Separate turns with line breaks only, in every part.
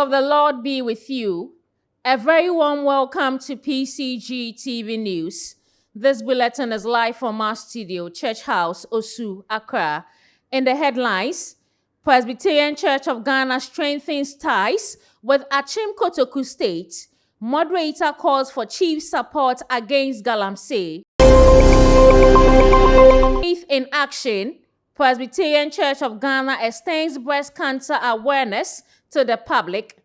of the Lord be with you. A very warm welcome to PCGTV News. This bulletin is live from our studio, Church House, Osu, Accra. In the headlines, Presbyterian Church of Ghana strengthens ties with Achim Kotoku State. Moderator calls for chief support against Galamsey. Faith in action. Presbyterian Church of Ghana extends breast cancer awareness to the public.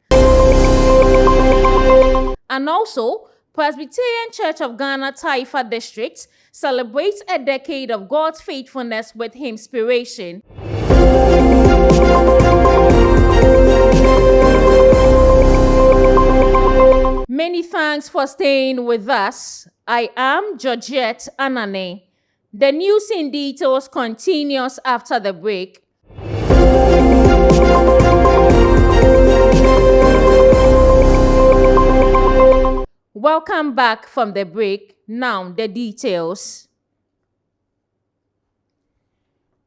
And also, Presbyterian Church of Ghana Taifa District celebrates a decade of God's faithfulness with inspiration. Many thanks for staying with us. I am Georgette Anane. The news in details continues after the break. Welcome back from the break. Now the details.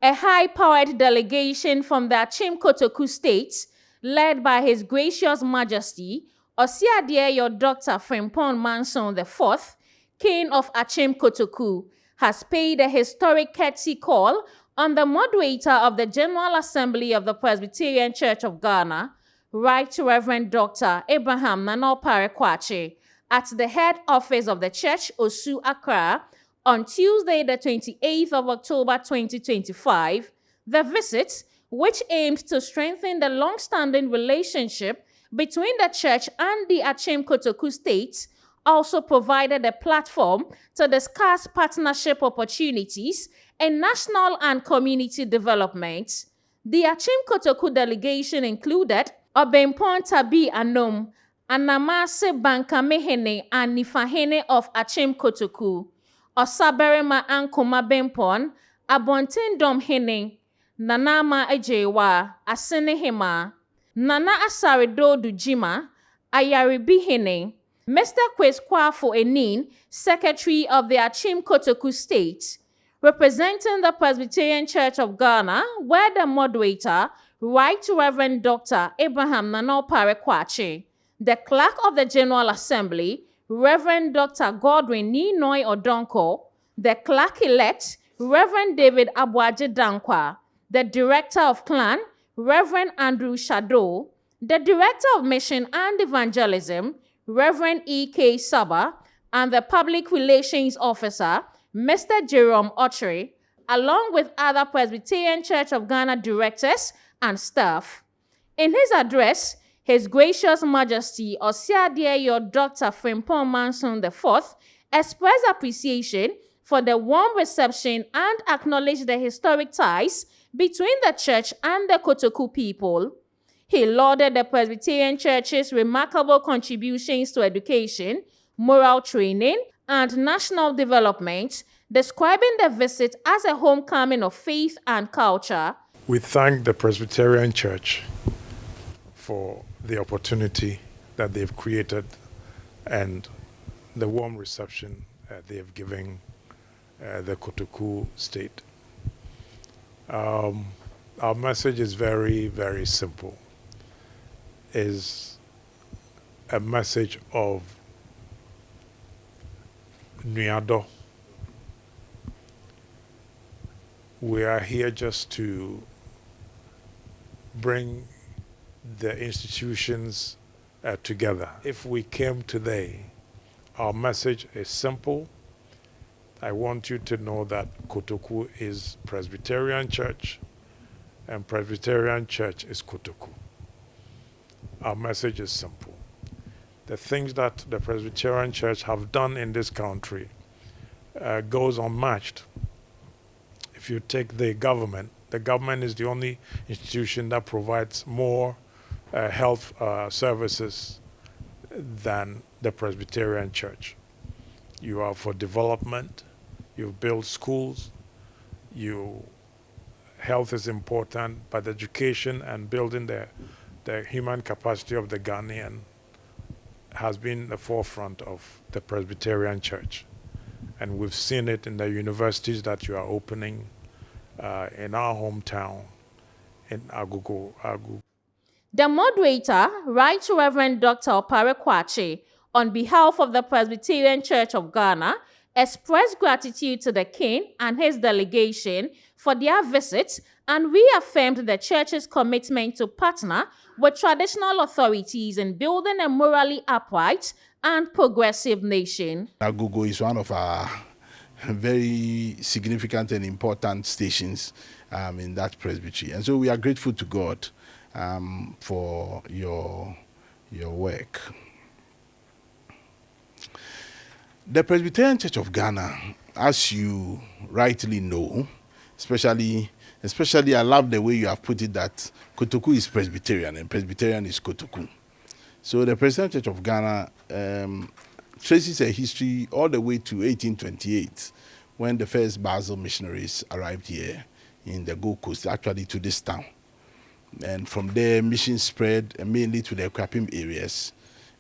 A high-powered delegation from the Achim Kotoku State, led by His Gracious Majesty Osiadeyo Dr. Frimpong Manson IV, King of Achim Kotoku, has paid a historic courtesy call on the moderator of the General Assembly of the Presbyterian Church of Ghana, Right Reverend Dr. Abraham Nanopare Kwache, at the head office of the church, Osu, Accra, on Tuesday, the 28th of October 2025. The visit, which aimed to strengthen the long-standing relationship between the church and the Achim Kotoku State, also provided a platform to discuss partnership opportunities in national and community development. The Achim Kotoku delegation included Obempon Tabi Anom, Anamase Bankamehene and Nifahene of Achim Kotoku, Osaberema Ankoma Bempon, Abontendom Hene, Nanama Ejewa, Asenehema, Nana Asarido Dujima, Ayaribi Hene, Mr. Kweskwafo Enin, Secretary of the Achim Kotoku State, representing the Presbyterian Church of Ghana, were the moderator, Right Reverend Dr. Abraham Nanopare Kwache, the clerk of the General Assembly, Reverend Dr. Godwin Ninoy Odonko, the clerk-elect, Reverend David Abuaje Dankwa, the director of clan, Reverend Andrew Shadow, the director of mission and evangelism, Reverend E.K. Saba, and the public relations officer, Mr. Jerome Otri, along with other Presbyterian Church of Ghana directors and staff. In his address, His Gracious Majesty Osiadeyo Dr. Frimpong Manson IV expressed appreciation for the warm reception and acknowledged the historic ties between the church and the Kotoku people. He lauded the Presbyterian Church's remarkable contributions to education, moral training, and national development, describing the visit as a homecoming of faith and culture.
We thank the Presbyterian Church for the opportunity that they've created and the warm reception they have given the Kotoku State. Our message is very, very simple. Is a message of Nuado. We are here just to bring the institutions together. If we came today, our message is simple. I want you to know that Kotoku is Presbyterian Church and Presbyterian Church is Kotoku. Our message is simple. The things that the Presbyterian Church have done in this country goes unmatched. If you take the government is the only institution that provides more health services than the Presbyterian Church. You are for development, you build schools, health is important, but education and building the human capacity of the Ghanaian has been the forefront of the Presbyterian Church. And we've seen it in the universities that you are opening in our hometown, in Agugu.
The moderator, Right Reverend Dr. Opare Kwache, on behalf of the Presbyterian Church of Ghana, expressed gratitude to the king and his delegation for their visit and reaffirmed the church's commitment to partner with traditional authorities in building a morally upright and progressive nation.
Agogo is one of our very significant and important stations in that presbytery. And so we are grateful to God for your work. The Presbyterian Church of Ghana, as you rightly know, especially I love the way you have put it that Kotoku is Presbyterian and Presbyterian is Kotoku. So the Presbyterian Church of Ghana traces a history all the way to 1828 when the first Basel missionaries arrived here in the Gold Coast, actually to this town. And from there, mission spread mainly to the Kwapim areas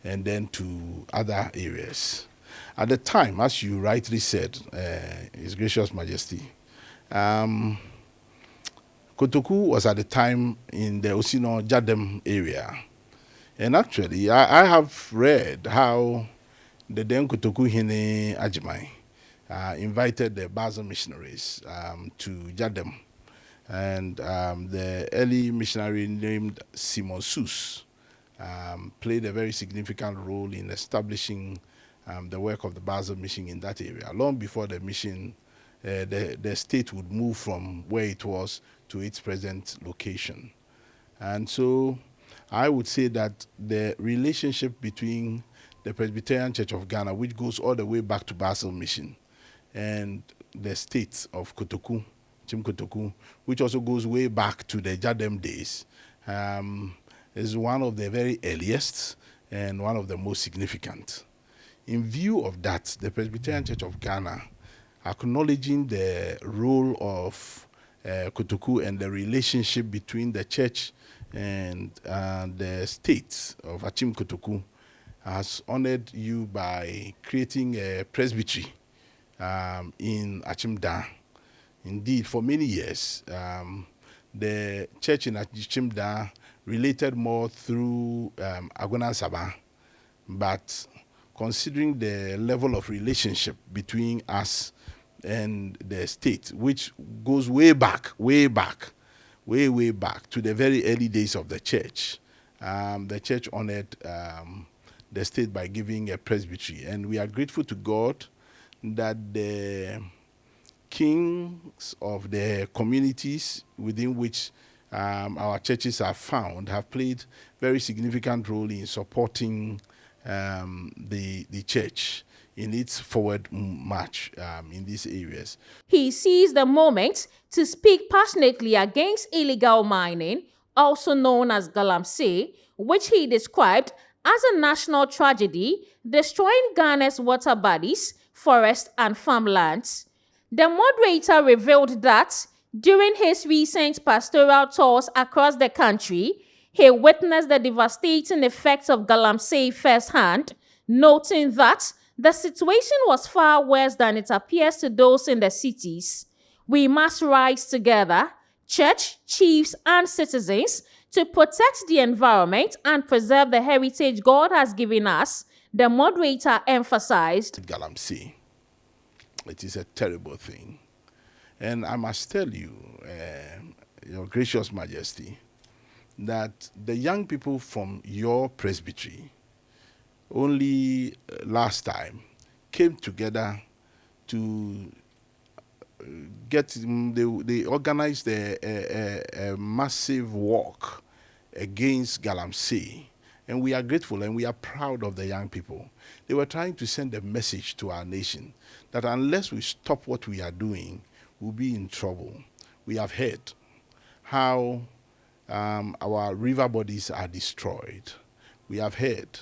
and then to other areas. At the time, as you rightly said, His Gracious Majesty, Kotoku was at the time in the Osino Jadem area. And actually, I have read how the then Kotoku Hine Ajimai invited the Basel missionaries to Jadem. And the early missionary named Simon Sus played a very significant role in establishing the work of the Basel mission in that area, long before the mission, the state would move from where it was to its present location. And so I would say that the relationship between the Presbyterian Church of Ghana, which goes all the way back to Basel Mission, and the state of Kotoku, Chim Kotoku, which also goes way back to the Jadem days, is one of the very earliest and one of the most significant. In view of that, the Presbyterian Church of Ghana, acknowledging the role of Kotoku and the relationship between the church and the state of Achim Kotoku, has honored you by creating a presbytery in Achimda. Indeed, for many years, the church in Achimda related more through Agona Saba, but considering the level of relationship between us and the state, which goes way back to the very early days of the church honored the state by giving a presbytery. And we are grateful to God that the kings of the communities within which our churches are found have played very significant role in supporting the church in its forward march in these areas.
He seized the moment to speak passionately against illegal mining, also known as galamsey, which he described as a national tragedy, destroying Ghana's water bodies, forests, and farmlands. The moderator revealed that during his recent pastoral tours across the country, he witnessed the devastating effects of galamsey firsthand, noting that the situation was far worse than it appears to those in the cities. We must rise together, church, chiefs, and citizens, to protect the environment and preserve the heritage God has given us, the moderator emphasized.
Galamsey, it is a terrible thing. And I must tell you, Your Gracious Majesty, that the young people from your presbytery only last time came together to they organized a massive walk against galamsey. And we are grateful and we are proud of the young people. They were trying to send a message to our nation that unless we stop what we are doing, we'll be in trouble. We have heard how our river bodies are destroyed. We have heard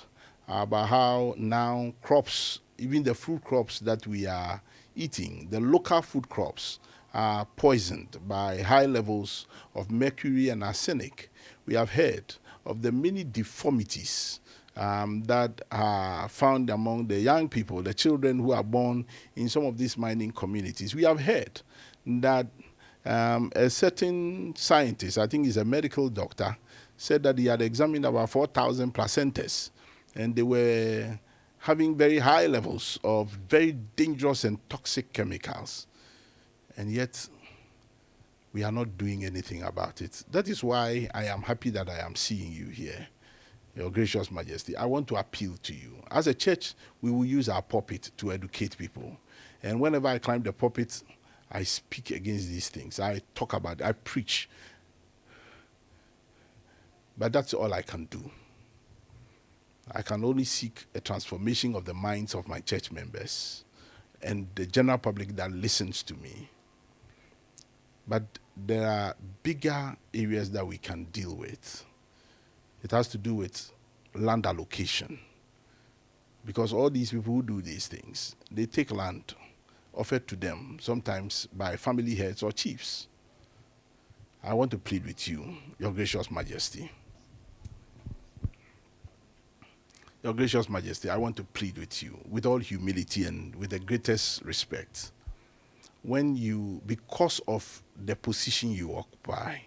about how now crops, even the food crops that we are eating, the local food crops, are poisoned by high levels of mercury and arsenic. We have heard of the many deformities that are found among the young people, the children who are born in some of these mining communities. We have heard that a certain scientist, I think he's a medical doctor, said that he had examined about 4,000 placentas, and they were having very high levels of very dangerous and toxic chemicals. And yet, we are not doing anything about it. That is why I am happy that I am seeing you here. Your Gracious Majesty, I want to appeal to you. As a church, we will use our pulpit to educate people. And whenever I climb the pulpit, I speak against these things. I talk about it. I preach. But that's all I can do. I can only seek a transformation of the minds of my church members and the general public that listens to me. But there are bigger areas that we can deal with. It has to do with land allocation. Because all these people who do these things, they take land offered to them, sometimes by family heads or chiefs. I want to plead with you, Your Gracious Majesty. Your Gracious Majesty, I want to plead with you with all humility and with the greatest respect. When you, because of the position you occupy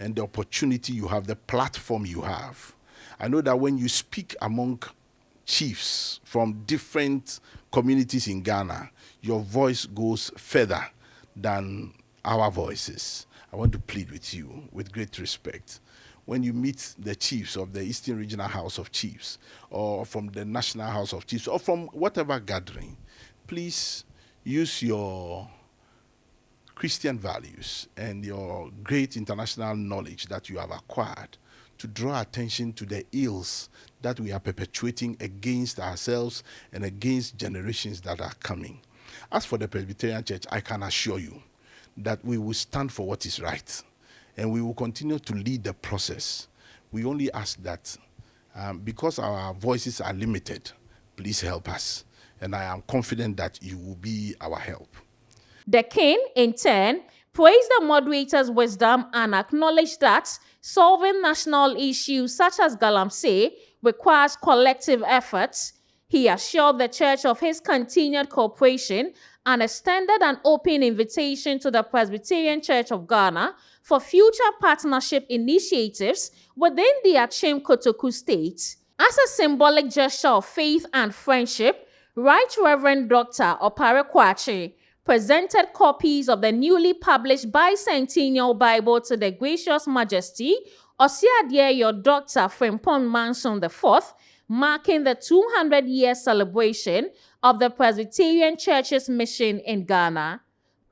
and the opportunity you have, the platform you have, I know that when you speak among chiefs from different communities in Ghana, your voice goes further than our voices. I want to plead with you with great respect. When you meet the chiefs of the Eastern Regional House of Chiefs, or from the National House of Chiefs, or from whatever gathering, please use your Christian values and your great international knowledge that you have acquired to draw attention to the ills that we are perpetuating against ourselves and against generations that are coming. As for the Presbyterian Church, I can assure you that we will stand for what is right, and we will continue to lead the process. We only ask that because our voices are limited, please help us. And I am confident that you will be our help.
The king, in turn, praised the moderator's wisdom and acknowledged that solving national issues such as Galamsey requires collective efforts. He assured the church of his continued cooperation and extended an open invitation to the Presbyterian Church of Ghana for future partnership initiatives within the Achim Kotoku state. As a symbolic gesture of faith and friendship, Right Reverend Dr. Opare Kwache presented copies of the newly published Bicentennial Bible to the Gracious Majesty Osiadeyo Dr. Frimpong Manson IV, marking the 200-year celebration of the Presbyterian Church's mission in Ghana.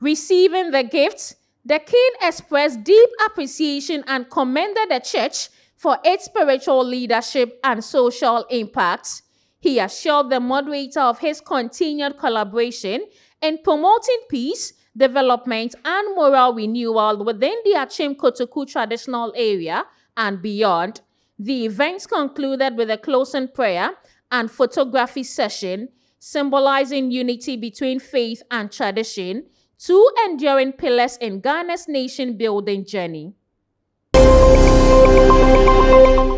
Receiving the gift, the king expressed deep appreciation and commended the church for its spiritual leadership and social impact. He assured the moderator of his continued collaboration in promoting peace, development, and moral renewal within the Achim Kotoku traditional area and beyond. The event concluded with a closing prayer and photography session, symbolizing unity between faith and tradition, two enduring pillars in Ghana's nation-building journey.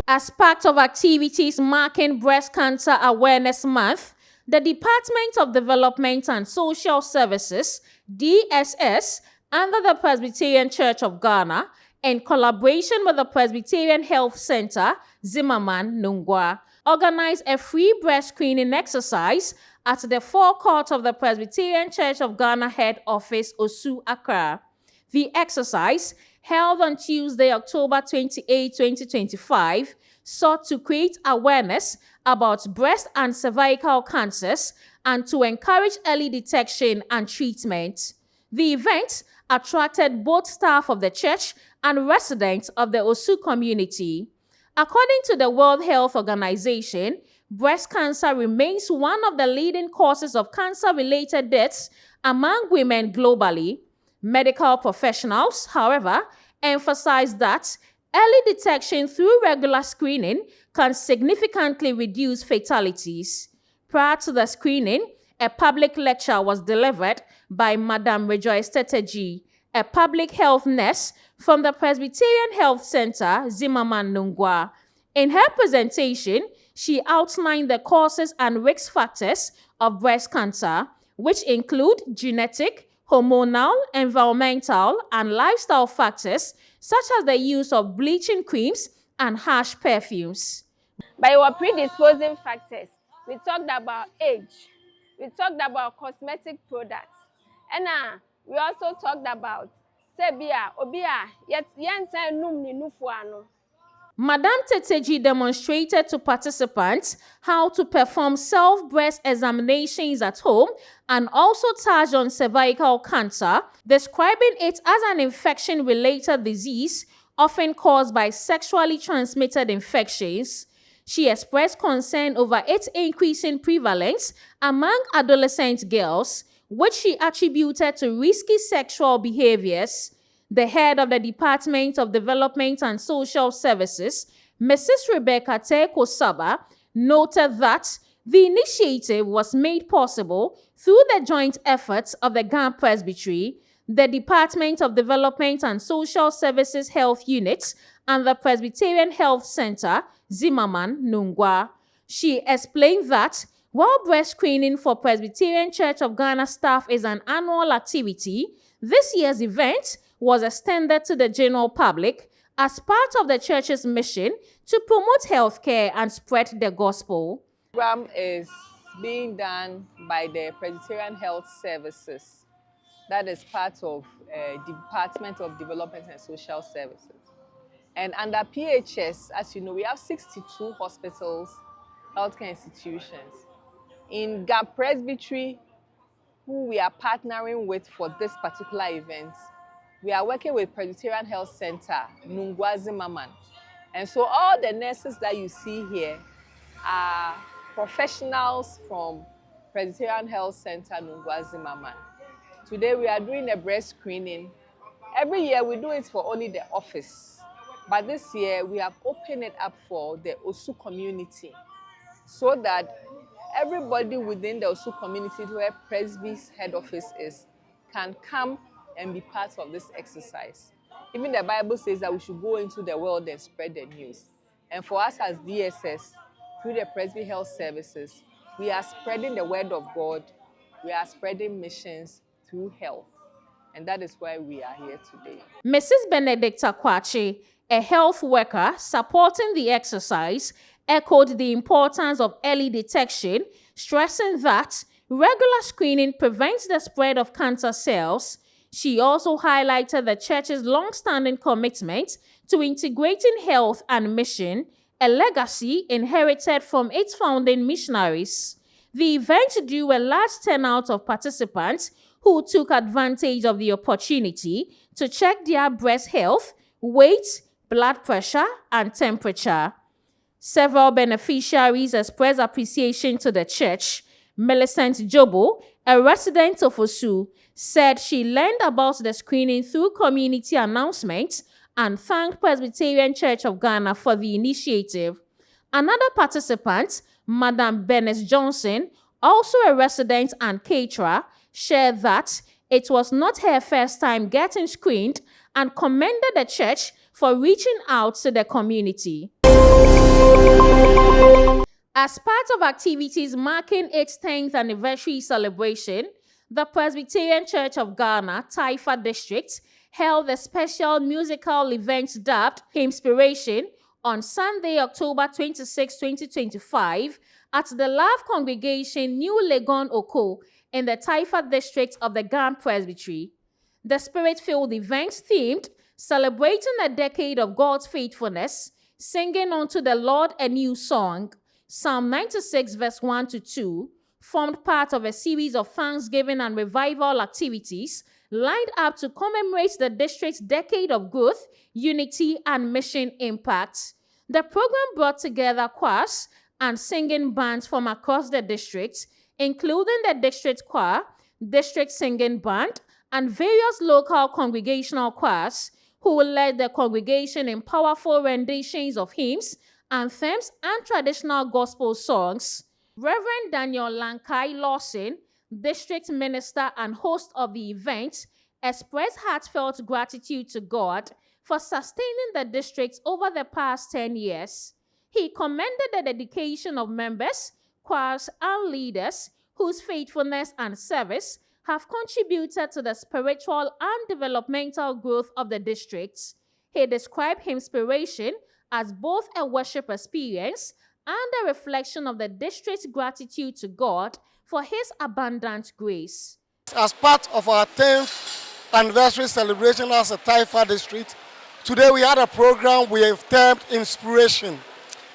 As part of activities marking Breast Cancer Awareness Month, the Department of Development and Social Services, DSS, under the Presbyterian Church of Ghana, in collaboration with the Presbyterian Health Center, Zimmerman, Nungwa, organized a free breast screening exercise at the forecourt of the Presbyterian Church of Ghana head office, Osu, Accra. The exercise, held on Tuesday, October 28, 2025, sought to create awareness about breast and cervical cancers and to encourage early detection and treatment. The event attracted both staff of the church and residents of the Osu community. According to the World Health Organization, breast cancer remains one of the leading causes of cancer-related deaths among women globally. Medical professionals, however, emphasize that early detection through regular screening can significantly reduce fatalities. Prior to the screening, a public lecture was delivered by Madam Rejoice Teteji, a public health nurse from the Presbyterian Health Center, Zimmerman, Nungwa. In her presentation, she outlined the causes and risk factors of breast cancer, which include genetic, hormonal, environmental, and lifestyle factors such as the use of bleaching creams and harsh perfumes.
By our predisposing factors, we talked about age, we talked about cosmetic products, and we also talked about sebia, obia, yet yenta num ni nufuano.
Madame Teteji demonstrated to participants how to perform self-breast examinations at home and also touched on cervical cancer, describing it as an infection-related disease often caused by sexually transmitted infections. She expressed concern over its increasing prevalence among adolescent girls, which she attributed to risky sexual behaviors. The head of the Department of Development and Social Services, Mrs. Rebecca Teko Saba, noted that the initiative was made possible through the joint efforts of the Ghana Presbytery, the Department of Development and Social Services Health Unit, and the Presbyterian Health Center, Zimmerman, Nungwa. She explained that while breast screening for Presbyterian Church of Ghana staff is an annual activity, this year's event was extended to the general public as part of the church's mission to promote healthcare and spread the gospel.
The program is being done by the Presbyterian Health Services. That is part of Department of Development and Social Services. And under PHS, as you know, we have 62 hospitals, healthcare institutions. In Ghana Presbytery, who we are partnering with for this particular event, we are working with Presbyterian Health Center, Nungwa Zimmerman. And so all the nurses that you see here are professionals from Presbyterian Health Center, Nungwa Zimmerman. Today we are doing a breast screening. Every year we do it for only the office. But this year we have opened it up for the Osu community so that everybody within the Osu community where Presby's head office is can come and be part of this exercise. Even the Bible says that we should go into the world and spread the news. And for us as DSS, through the Presby Health Services, we are spreading the word of God. We are spreading missions through health. And that is why we are here today.
Mrs. Benedicta Kwache, a health worker supporting the exercise, echoed the importance of early detection, stressing that regular screening prevents the spread of cancer cells. She also highlighted the church's long-standing commitment to integrating health and mission, a legacy inherited from its founding missionaries. The event drew a large turnout of participants who took advantage of the opportunity to check their breast health, weight, blood pressure, and temperature. Several beneficiaries expressed appreciation to the church. Millicent Jobo, a resident of Osu, said she learned about the screening through community announcements and thanked Presbyterian Church of Ghana for the initiative. Another participant, Madam Bernice Johnson, also a resident and caterer, shared that it was not her first time getting screened and commended the church for reaching out to the community. As part of activities marking its 10th anniversary celebration, the Presbyterian Church of Ghana, Taifa District, held a special musical event dubbed Inspiration on Sunday, October 26, 2025, at the Love Congregation New Legon Oko in the Taifa District of the Ghana Presbytery. The spirit-filled event themed Celebrating a Decade of God's Faithfulness, singing unto the Lord a new song, Psalm 96 verse 1 to 2, formed part of a series of thanksgiving and revival activities lined up to commemorate the district's decade of growth, unity, and mission impact. The program brought together choirs and singing bands from across the district, including the district choir, district singing band, and various local congregational choirs, who led the congregation in powerful renditions of hymns, anthems, and traditional gospel songs. Reverend Daniel Lankai Lawson, district minister and host of the event, expressed heartfelt gratitude to God for sustaining the district over the past 10 years. He commended the dedication of members, choirs, and leaders whose faithfulness and service have contributed to the spiritual and developmental growth of the district. He described Inspiration as both a worship experience and a reflection of the district's gratitude to God for His abundant grace.
As part of our 10th anniversary celebration as a Taifa district, today we had a program we have termed Inspiration.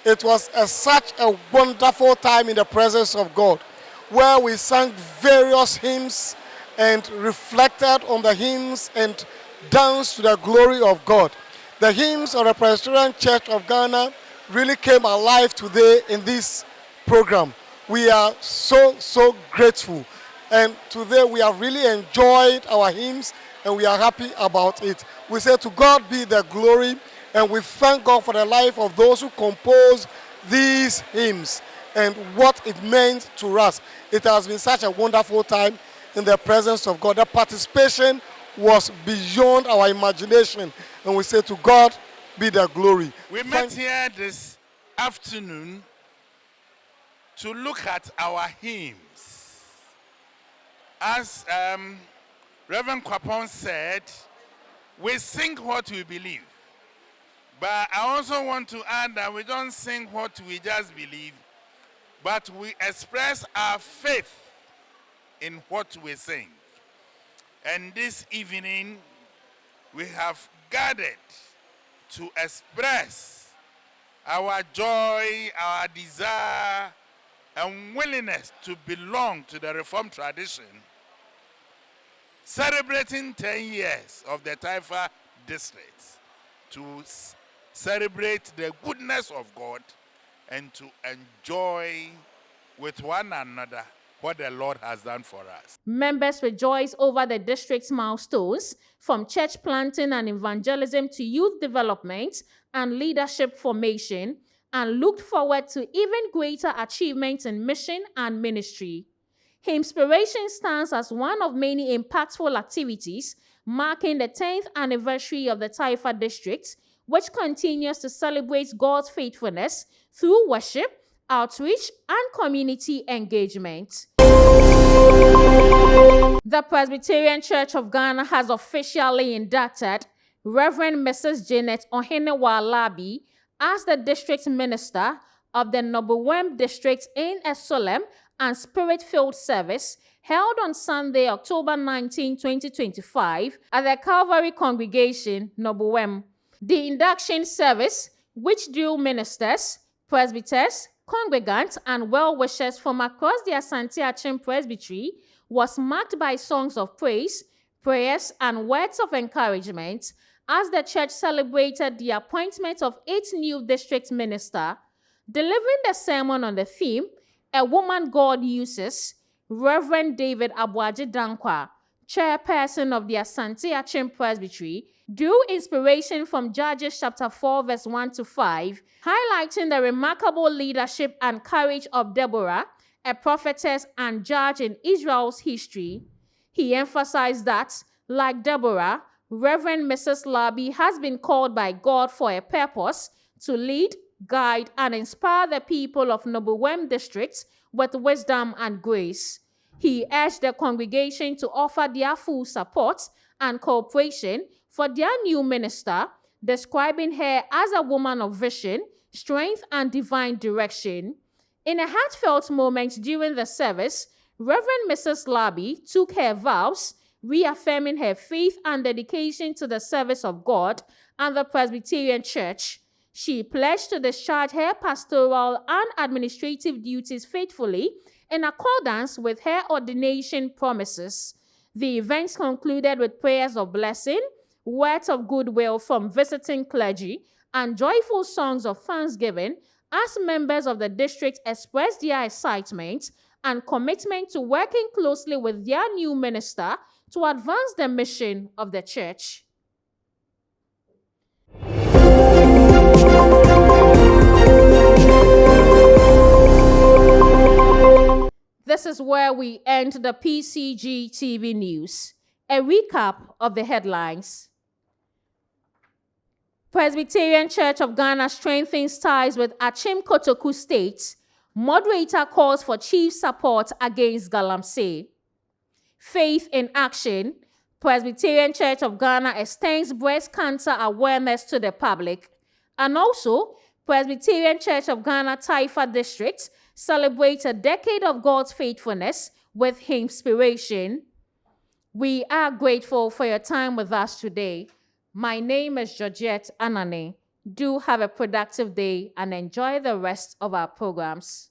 It was such a wonderful time in the presence of God, where we sang various hymns and reflected on the hymns and danced to the glory of God. The hymns of the Presbyterian Church of Ghana really came alive today in this program. We are so grateful. And today we have really enjoyed our hymns and we are happy about it. We say to God be the glory, and we thank God for the life of those who composed these hymns and what it meant to us. It has been such a wonderful time in the presence of God. The participation was beyond our imagination, and we say to God be the glory.
We met here this afternoon to look at our hymns. As Reverend Kwapon said, we sing what we believe. But I also want to add that we don't sing what we just believe, but we express our faith in what we sing. And this evening, we have gathered to express our joy, our desire, and willingness to belong to the Reformed tradition, celebrating 10 years of the Taifa district, to celebrate the goodness of God and to enjoy with one another what the Lord has done for us.
Members rejoiced over the district's milestones, from church planting and evangelism to youth development and leadership formation, and looked forward to even greater achievements in mission and ministry. Inspiration stands as one of many impactful activities marking the 10th anniversary of the Taifa district, which continues to celebrate God's faithfulness through worship, outreach, and community engagement. The Presbyterian Church of Ghana has officially inducted Reverend Mrs. Janet Ohenewalabi as the district minister of the Nobowem district in a solemn and spirit-filled service held on Sunday, October 19, 2025 at the Calvary Congregation, Nobowem. The induction service, which drew ministers, presbyters, congregants, and well-wishers from across the Asante Achim Presbytery, was marked by songs of praise, prayers, and words of encouragement as the church celebrated the appointment of its new district minister. Delivering the sermon on the theme, A Woman God Uses, Reverend David Abuaji Dankwa, chairperson of the Asante Achim Presbytery, drew inspiration from Judges chapter 4, verse 1 to 5, highlighting the remarkable leadership and courage of Deborah, a prophetess and judge in Israel's history. He emphasized that, like Deborah, Reverend Mrs. Labi has been called by God for a purpose to lead, guide, and inspire the people of Nobowem district with wisdom and grace. He urged the congregation to offer their full support and cooperation for their new minister, describing her as a woman of vision, strength, and divine direction. In a heartfelt moment during the service, Reverend Mrs. Labi took her vows, reaffirming her faith and dedication to the service of God and the Presbyterian Church. She pledged to discharge her pastoral and administrative duties faithfully in accordance with her ordination promises. The events concluded with prayers of blessing, words of goodwill from visiting clergy, and joyful songs of thanksgiving as members of the district expressed their excitement and commitment to working closely with their new minister to advance the mission of the church. This is where we end the PCGTV news. A recap of the headlines. Presbyterian Church of Ghana strengthens ties with Achim Kotoku State. Moderator calls for chief support against Galamsey. Faith in action. Presbyterian Church of Ghana extends breast cancer awareness to the public. And also, Presbyterian Church of Ghana Taifa District celebrates a decade of God's faithfulness with inspiration. We are grateful for your time with us today. My name is Georgette Anane. Do have a productive day and enjoy the rest of our programs.